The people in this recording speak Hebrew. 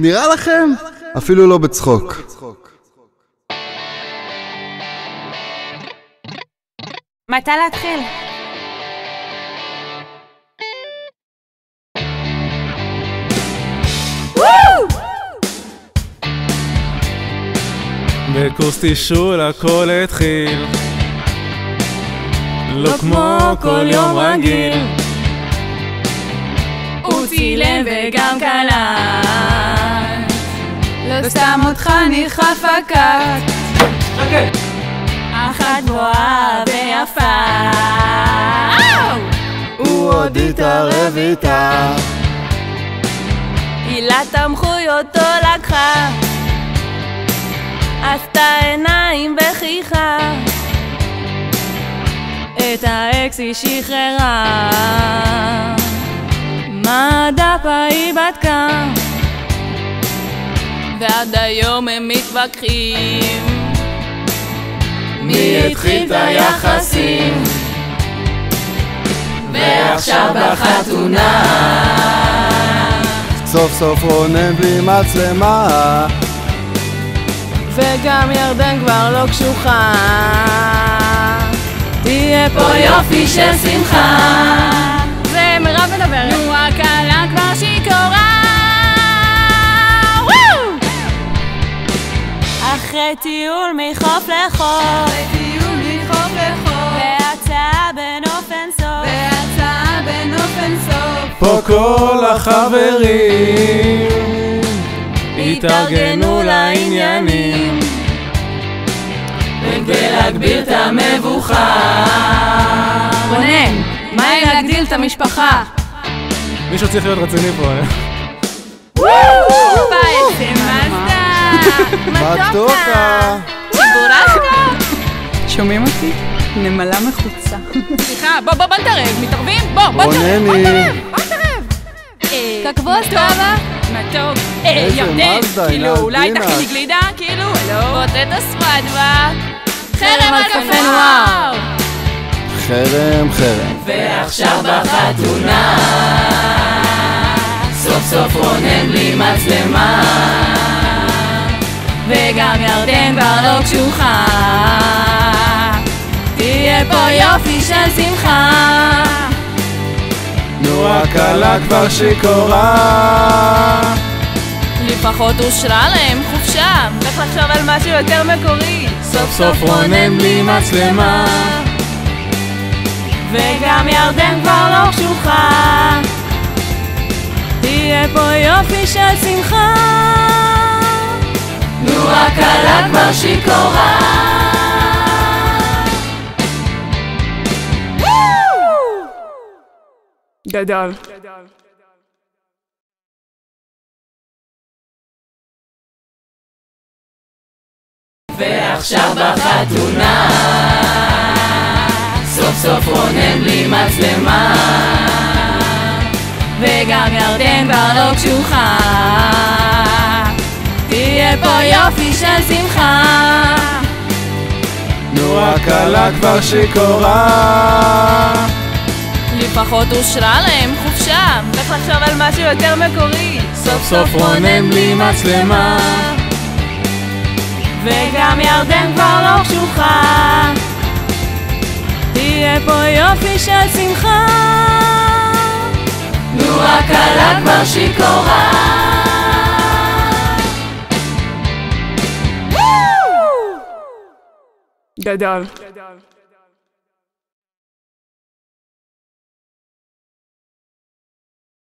נראה לכם? אפילו לא בצחוק. מתי להתחיל? בקורס תשאול הכל התחיל, לא כמו כל יום רגיל. הוא צילם וגם קלט, לא סתם אותך נרחף הקט. אחת גבוהה ויפה, הוא עוד התערב איתה, הילה תמכוי אותו לקחה, עשתה עיניים וחייכה, את האקס היא שחררה, מה דפה היא בדקה, ועד היום הם מתווכחים מי התחיל את היחסים, ועכשיו בחתונה סוף סוף רונן בלי מצלמה, וגם ירדן כבר לא קשוחה, תהיה פה יופי של שמחה. זה מירב מדברת. נו, הקהלה כבר שיכורה, אחרי טיול מחוף לחוף, והצעה בין אופן סוף, פה כל החברים התארגנו לעניינים, וכדי להגביר את המבוכה, רונן, מה היא להגדיל את המשפחה? מישהו צריך להיות רציני פה. מתוקה צ'יבורסקה. שומעים אותי? נמלה מחוצה. סליחה, בוא נתערב, מתערבים? בוא רונני, נתערב. ככבוס טובה? מתוק. ירדן, כאילו אולי תכיני גלידה, כאילו, בוא תתספדווה. חרם על קפה נואר. חרם. ועכשיו בחתונה סוף סוף רונן בלי מצלמה, וגם ירדן כבר לא קשוחה, תהיה פה יופי של שמחה. נו, הקהלה כבר שיכורה, לפחות אושרה להם חופשה, צריך לחשוב על משהו יותר מקורי. סוף סוף רונן בלי מצלמה, וגם ירדן כבר לא קשוחה, תהיה פה יופי של שמחה. נו, הקהלה כבר שיכורה, גדול. ועכשיו בחתונה סוף סוף רונן בלי מצלמה, וגם ירדן כבר לא קשוחה, תהיה פה יופי של שמחה. נו, הקהלה כבר שיכורה, לפחות אושרה להם חופשה, צריך לחשוב על משהו יותר מקורי. סוף סוף רונן בלי מצלמה, וגם ירדן כבר לא קשוחה, תהיה פה יופי של שמחה. נו, הקהלה כבר שיכורה, גדול.